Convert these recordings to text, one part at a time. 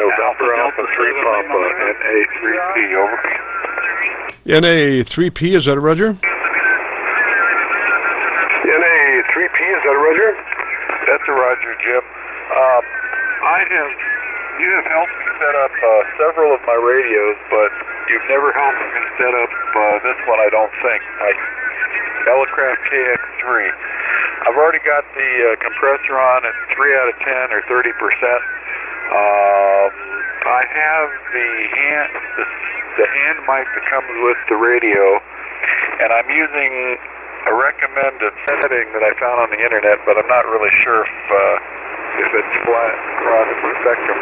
November Alpha 3 Papa, NA3P, over. NA3P, is that a Roger? NA3P, is that a Roger? That's a Roger, Jim. You have helped me set up several of my radios, but you've never helped me set up this one, I don't think, my Elecraft KX-3. I've already got the compressor on at 3 out of 10 or 30%. I have the hand mic that comes with the radio, and I'm using a recommended setting that I found on the internet, but I'm not really sure if it's flat across the spectrum.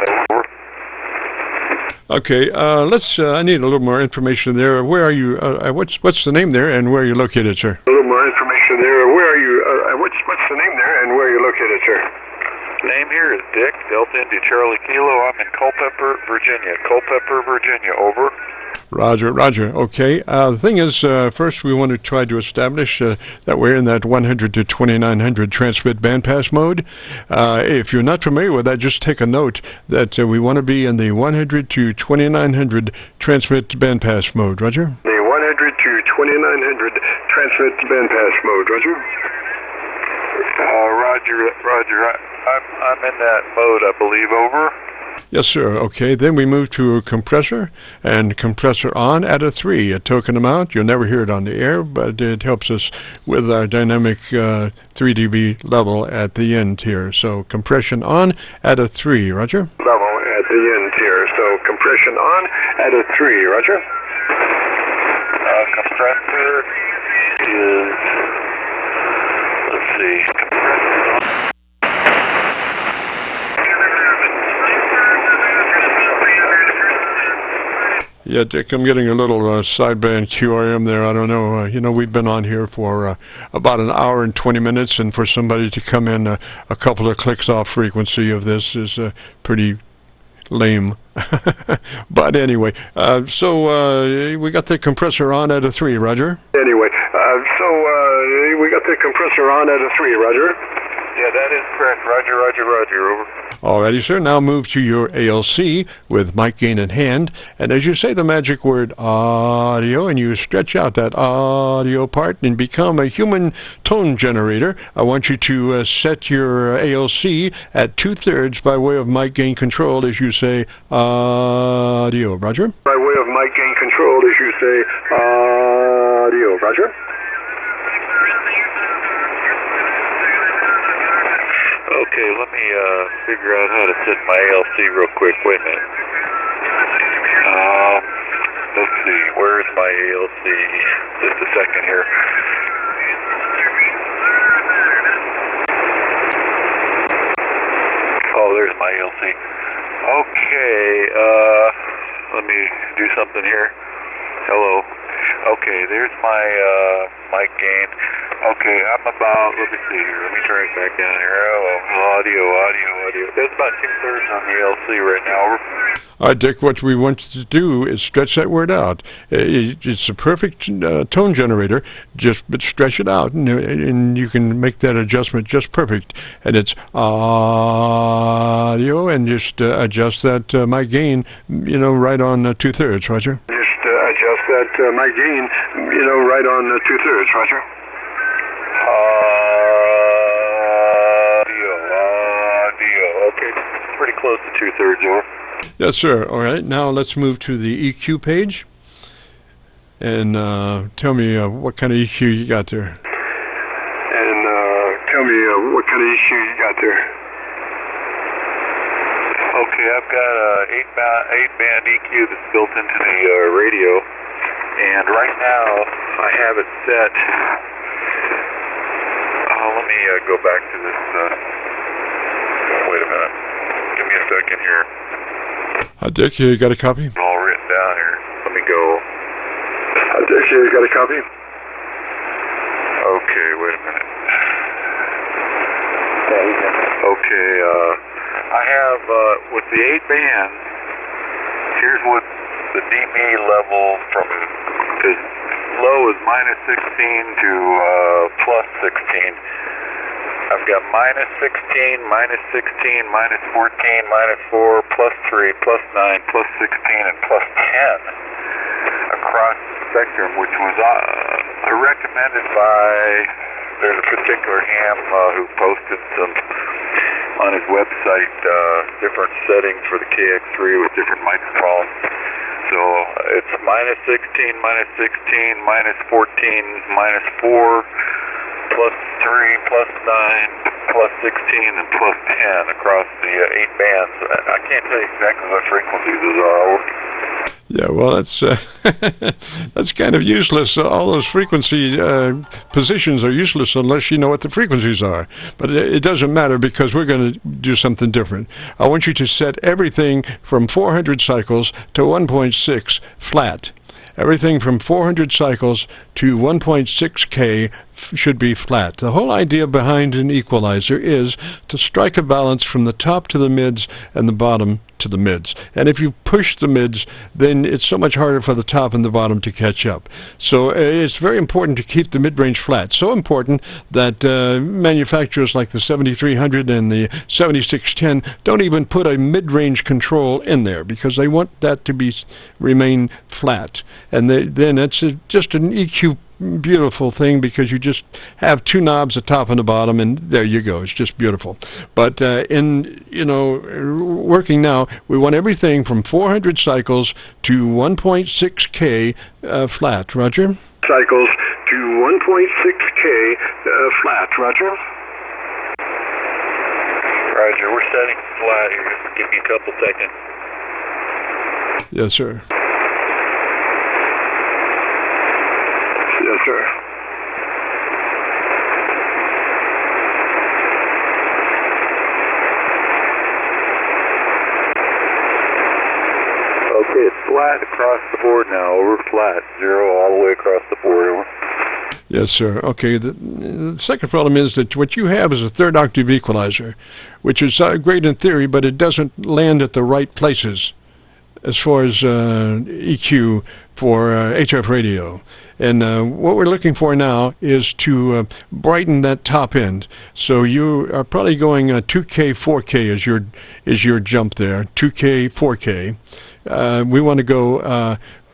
Okay, I need a little more information there. Where are you, what's the name there, and where are you located, sir? A little more information there. Where are you, what's the name there, and where are you located, sir? Name here is Dick, Delta Indy Charlie Kilo. I'm in Culpeper, Virginia, over. Roger, Roger. Okay. The thing is, first we want to try to establish that we're in that 100 to 2900 transmit bandpass mode. If you're not familiar with that, just take a note that we want to be in the 100 to 2900 transmit bandpass mode. Roger? The 100 to 2900 transmit bandpass mode. Roger? Roger. I'm in that mode, I believe, over. Yes, sir. Okay, then we move to a compressor, and compressor on at a 3, a token amount. You'll never hear it on the air, but it helps us with our dynamic 3 dB level at the end here. So compression on at a 3, Roger? Level at the end here, so compression on at a 3, Roger? Compressor is, let's see, compressor on. Yeah, Dick, I'm getting a little sideband QRM there. I don't know. We've been on here for about an hour and 20 minutes, and for somebody to come in a couple of clicks off frequency of this is pretty lame. But anyway, we got the compressor on at a 3, Roger? Anyway, we got the compressor on at a 3, Roger? Yeah, that is correct. Roger, over. Alrighty, sir. Now move to your ALC with mic gain in hand, and as you say the magic word audio, and you stretch out that audio part and become a human tone generator, I want you to set your ALC at 2/3 by way of mic gain control as you say audio. Roger? By way of mic gain control as you say audio. Roger? Okay, let me figure out how to set my ALC real quick. Wait a minute. Let's see, where's my ALC? Just a second here. Oh, there's my ALC. Okay, let me do something here. Hello. Okay, there's my mic gain. Okay, I'm about, let me see here, let me turn it back down here. Oh, audio. That's about 2/3 on the ALC right now, over. All right, Dick, what we want to do is stretch that word out. It's a perfect tone generator, but stretch it out, and you can make that adjustment just perfect. And it's audio, and just adjust that mic gain, right on 2/3, Roger? Just adjust that mic gain, right on 2/3, Roger? Audio. Okay, pretty close to 2/3, over. Yes, sir. All right, now let's move to the EQ page, and tell me what kind of EQ you got there. Okay, I've got a 8-band EQ that's built into the radio, and right now I have it set. Let me go back to this. Wait a minute. Give me a second here. Dick, you got a copy? It's all written down here. Let me go. Dick, you got a copy? Okay, wait a minute. Okay, I have, with the 8 bands, here's what the dB level from as low as -16 to +16. I've got -16, -16, -14, -4, +3, +9, +16, and +10 across the spectrum, which was recommended by, there's a particular ham who posted some on his website, different settings for the KX-3 with different microphones. So it's -16, -16, -14, -4, +3, +9, +16, and +10 across the 8 bands. I can't tell you exactly what frequencies those are. Yeah, well, that's that's kind of useless. All those frequency positions are useless unless you know what the frequencies are. But it doesn't matter because we're going to do something different. I want you to set everything from 400 cycles to 1.6 flat. Everything from 400 cycles to 1.6K should be flat. The whole idea behind an equalizer is to strike a balance from the top to the mids and the bottom to the mids. And if you push the mids, then it's so much harder for the top and the bottom to catch up. So it's very important to keep the mid-range flat. So important that manufacturers like the 7300 and the 7610 don't even put a mid-range control in there because they want that to remain flat. And then it's just an EQ beautiful thing because you just have two knobs, the top and the bottom, and there you go. It's just beautiful. But working now, we want everything from 400 cycles to 1.6K flat. Roger? Cycles to 1.6K flat. Roger? Roger, we're setting flat here. Give me a couple seconds. Yes, sir. Yes, sir. Okay, it's flat across the board now. Over flat. 0 all the way across the board. Over. Yes, sir. Okay, the second problem is that what you have is a third octave equalizer, which is great in theory, but it doesn't land at the right places as far as EQ for HF radio. And what we're looking for now is to brighten that top end. So you are probably going 2K, 4K is your jump there, 2K, 4K. We want to go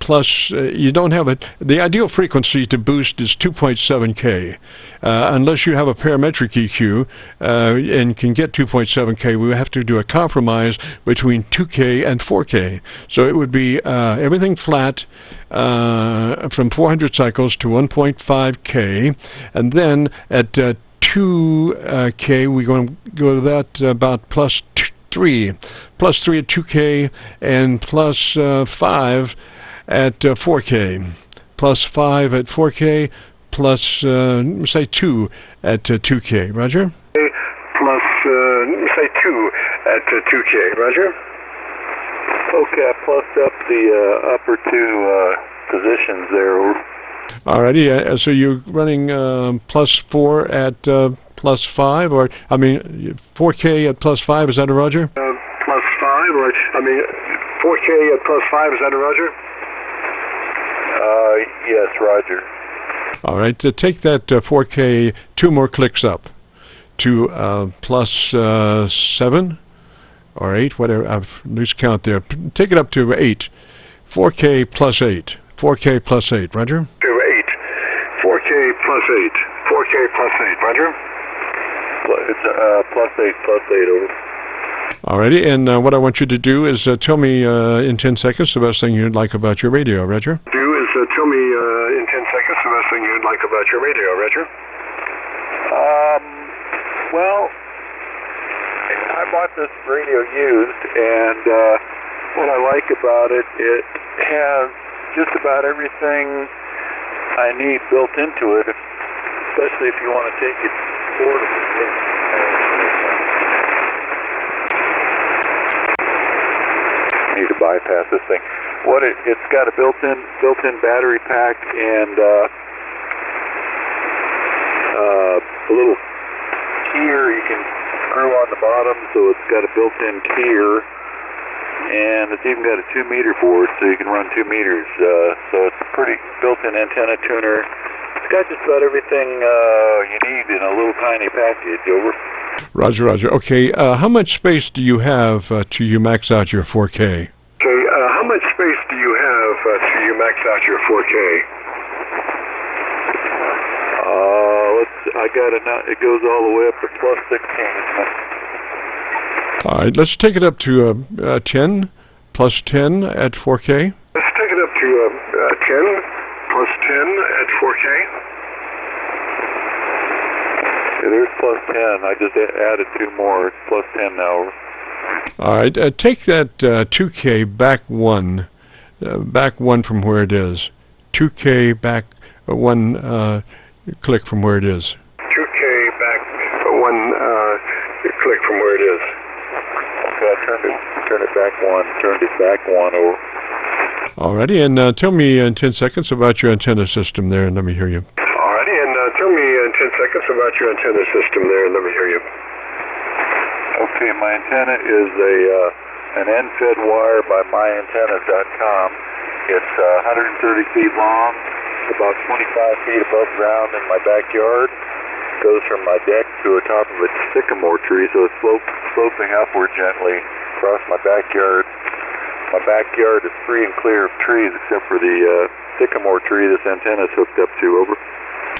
plus, you don't have the ideal frequency to boost is 2.7K. Unless you have a parametric EQ and can get 2.7K, we have to do a compromise between 2K and 4K. So it would be everything flat from 400 cycles to 1.5K, and then at 2K, we're going to go to that about plus 3 at 2K, and plus 5 at 4K, plus 5 at 4K, plus say 2 at 2K. Roger? Plus say 2 at 2K. Roger? Okay, I plussed up the upper two positions there. Alrighty, so you're running plus 4 at plus 5, or 4K at plus 5, is that a Roger? Plus 5, or 4K at plus 5, is that a Roger? Yes, Roger. All right, to take that 4K 2 more clicks up to plus 7 or 8, whatever, I've loose count there. Take it up to 8. 4K plus 8. 4K plus 8, Roger? To 8. 4K plus 8. 4K plus 8, Roger? It's plus 8, over. Alrighty, and what I want you to do is tell me in 10 seconds the best thing you'd like about your radio, Roger? Tell me in 10 seconds the best thing you'd like about your radio, Roger? Well, I bought this radio used, and what I like about it, it has just about everything I need built into it, especially if you want to take it portable. Need to bypass this thing. It's got a built-in battery pack and a little keyer you can screw on the bottom, so it's got a built-in keyer, and it's even got a 2-meter board, so you can run 2 meters. So it's a pretty built-in antenna tuner. It's got just about everything you need in a little tiny package. Over. Roger, Roger. Okay, how much space do you have till you max out your 4K? Okay, how much space do you have till you max out your 4K? I got it now. It goes all the way up to plus 16. All right, let's take it up to 10, plus 10 at 4K. Let's take it up to 10, plus 10 at 4K. Yeah, there's plus 10. I just added 2 more. It's plus 10 now. All right, take that 2K back one from where it is. 2K back one click from where it is. 2K back one click from where it is. Okay, I turned it back one. Turned it back one over. All righty, and tell me in 10 seconds about your antenna system there, and let me hear you. All righty, and tell me in 10 seconds about your antenna system there, and let me hear you. Okay, my antenna is an end-fed wire by myantennas.com. It's 130 feet long, about 25 feet above ground in my backyard. Goes from my deck to the top of a sycamore tree, so it's sloping upward gently across my backyard. My backyard is free and clear of trees except for the sycamore tree this antenna is hooked up to. Over.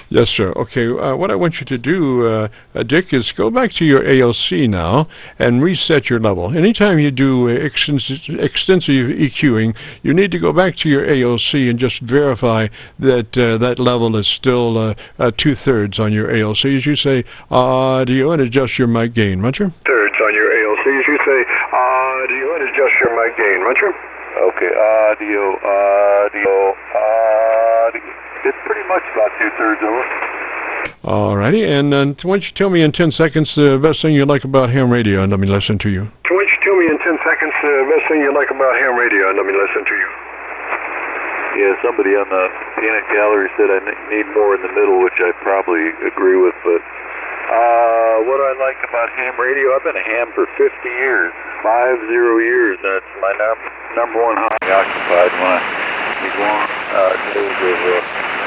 Yes, sir. Okay, what I want you to do, Dick, is go back to your ALC now and reset your level. Anytime you do extensive EQing, you need to go back to your ALC and just verify that that level is still 2/3 on your ALC. As you say, audio, and adjust your mic gain, Roger. Thirds on your ALC, as you say, audio, and adjust your mic gain, Roger. Okay, audio. It's pretty much about 2/3 over. All righty, and why don't you tell me in 10 seconds the best thing you like about ham radio, and let me listen to you. Why don't you tell me in 10 seconds the best thing you like about ham radio, and let me listen to you. Yeah, somebody on the peanut gallery said I need more in the middle, which I probably agree with, but what I like about ham radio, I've been a ham for 50 years, 50 years, and it's my number one hobby occupied when these long days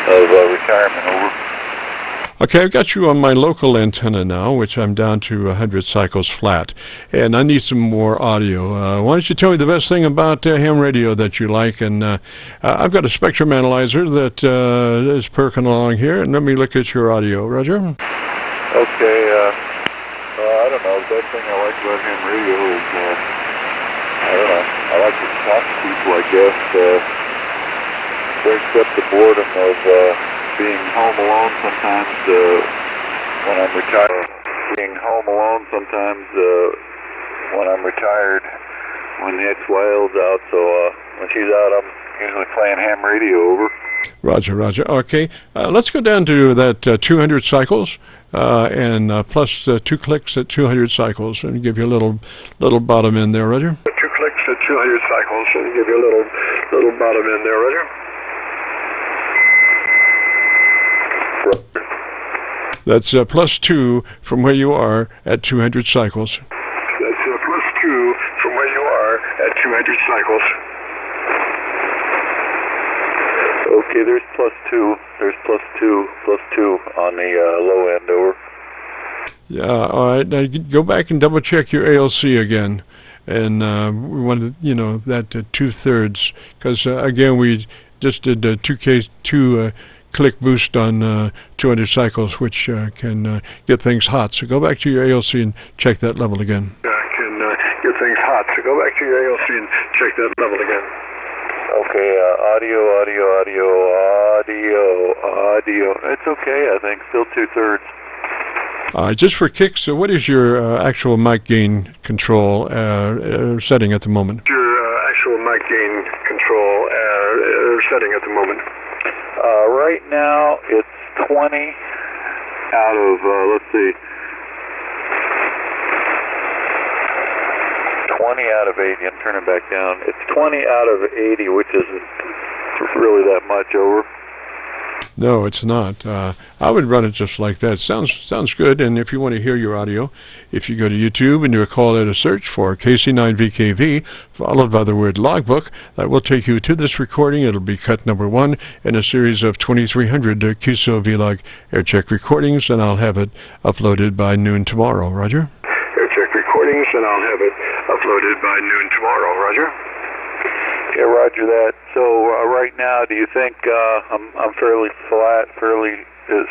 of retirement over. Okay, I've got you on my local antenna now, which I'm down to 100 cycles flat, and I need some more audio. Why don't you tell me the best thing about ham radio that you like? And I've got a spectrum analyzer that is perking along here, and let me look at your audio. Roger? Okay, I don't know, the best thing I like about ham radio is, I don't know, I like to talk to people, I guess, breaks up the boredom of being home alone sometimes when I'm retired. Being home alone sometimes when I'm retired, when the ex-wife's out, so when she's out I'm usually playing ham radio over. Roger, Roger. Okay, let's go down to that 200 cycles and plus 2 clicks at 200 cycles and give you a little bottom end there, Roger. 2 clicks at 200 cycles and give you a little bottom end there, Roger. That's plus 2 from where you are at 200 cycles. That's plus 2 from where you are at 200 cycles. Okay, there's plus 2. There's plus 2 on the low end, over. Yeah, all right. Now go back and double check your ALC again. And we wanted, that 2/3, because again, we just did a 2 click boost on 200 cycles, which can get things hot. So go back to your ALC and check that level again. Can get things hot. So go back to your ALC and check that level again. Okay, audio. It's okay, I think. Still 2/3. Just for kicks, so what is your actual mic gain control setting at the moment? Your actual mic gain control setting at the moment. Right now, it's 20 out of, let's see, 20 out of 80. I'm turning back down. It's 20 out of 80, which isn't really that much, over. No, it's not. I would run it just like that. Sounds good. And if you want to hear your audio, if you go to YouTube and do a call out a search for KC9VKV, followed by the word logbook, that will take you to this recording. It'll be cut number 1 in a series of 2,300 Qso-Vlog aircheck recordings, and I'll have it uploaded by noon tomorrow. Roger? Aircheck recordings, and I'll have it uploaded by noon tomorrow. Roger? Yeah, roger that. So right now, do you think I'm fairly flat,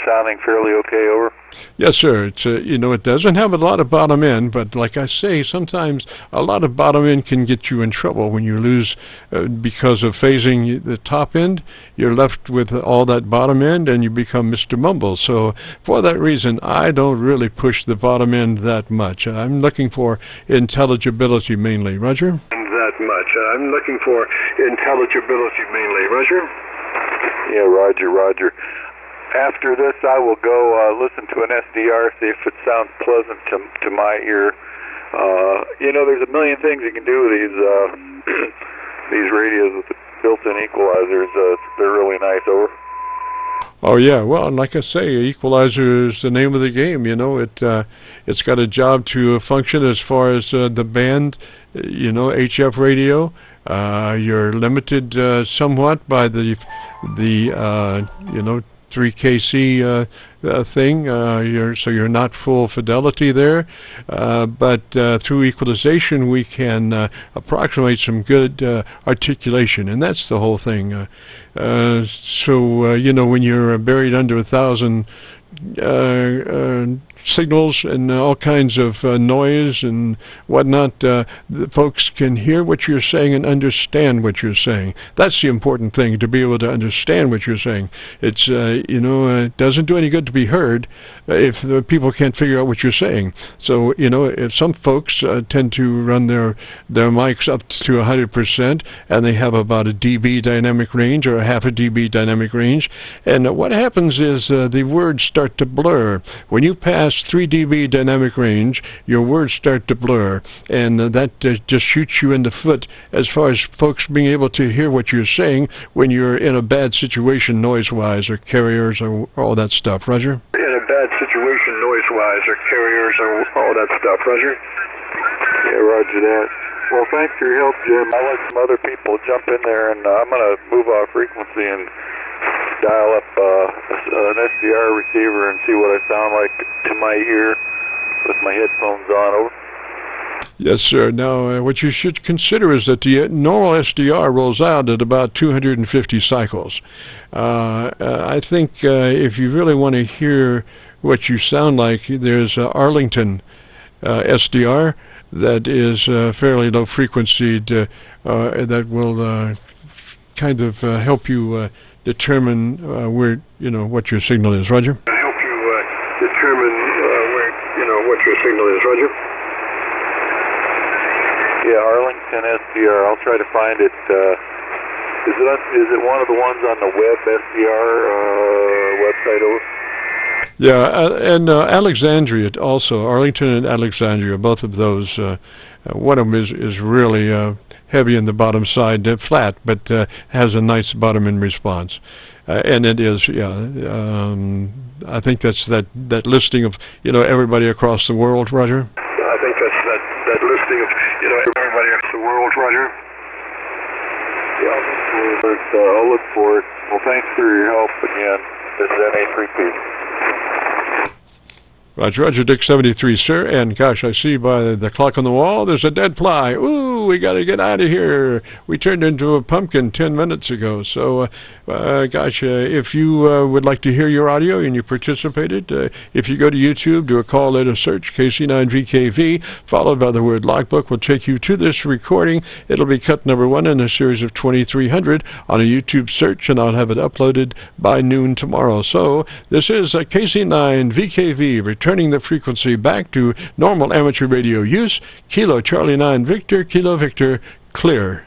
sounding fairly okay, over? Yes, sir. It's it doesn't have a lot of bottom end, but like I say, sometimes a lot of bottom end can get you in trouble when you lose because of phasing the top end. You're left with all that bottom end, and you become Mr. Mumble. So for that reason, I don't really push the bottom end that much. I'm looking for intelligibility mainly. Roger? I'm looking for intelligibility mainly. Roger? Yeah, roger. After this, I will go listen to an SDR, see if it sounds pleasant to my ear. There's a million things you can do with these radios with the built-in equalizers. They're really nice, over. Oh yeah, well, like I say, equalizer is the name of the game. It's got a job to function as far as the band, HF radio. You're limited somewhat by the 3KC thing. So you're not full fidelity there, but through equalization we can approximate some good articulation, and that's the whole thing. When you're buried under 1,000 signals and all kinds of noise and whatnot, the folks can hear what you're saying and understand what you're saying. That's the important thing, to be able to understand what you're saying. It's it doesn't do any good to be heard if the people can't figure out what you're saying. So if some folks tend to run their mics up to 100%, and they have about a dB dynamic range or a half a dB dynamic range, and what happens is the words start to blur. When you pass 3 dB dynamic range, your words start to blur, and that just shoots you in the foot as far as folks being able to hear what you're saying when you're in a bad situation noise-wise, or carriers, or all that stuff. Roger? In a bad situation noise-wise, or carriers, or all that stuff. Roger? Yeah, roger that. Well, thanks for your help, Jim. I'll let some other people jump in there, and I'm going to move off frequency and dial up an SDR receiver and see what I sound like to my ear with my headphones on, over. Yes, sir. Now, what you should consider is that the normal SDR rolls out at about 250 cycles. I think if you really want to hear what you sound like, there's Arlington SDR that is fairly low frequency that will kind of help you determine where what your signal is. Roger? Help you determine where what your signal is. Roger? Yeah, Arlington SDR. I'll try to find it. Is it one of the ones on the web SDR website, over? Yeah, and Alexandria also. Arlington and Alexandria, both of those. One of them is really heavy in the bottom side, flat, but has a nice bottom end response. And it is, I think that's that listing of, everybody across the world, Roger? I think that's that listing of, everybody across the world, Roger? Yeah, I'll look for it. Well, thanks for your help again. This is NA3P. Roger, Dick-73, sir. And gosh, I see by the clock on the wall, there's a dead fly. Ooh, we got to get out of here. We turned into a pumpkin 10 minutes ago. So, if you would like to hear your audio and you participated, if you go to YouTube, do a call letter search, KC9VKV, followed by the word logbook, will take you to this recording. It'll be cut number 1 in a series of 2,300 on a YouTube search, and I'll have it uploaded by noon tomorrow. So, this is KC9VKV, returning the frequency back to normal amateur radio use. Kilo Charlie 9 Victor, Kilo Victor, clear.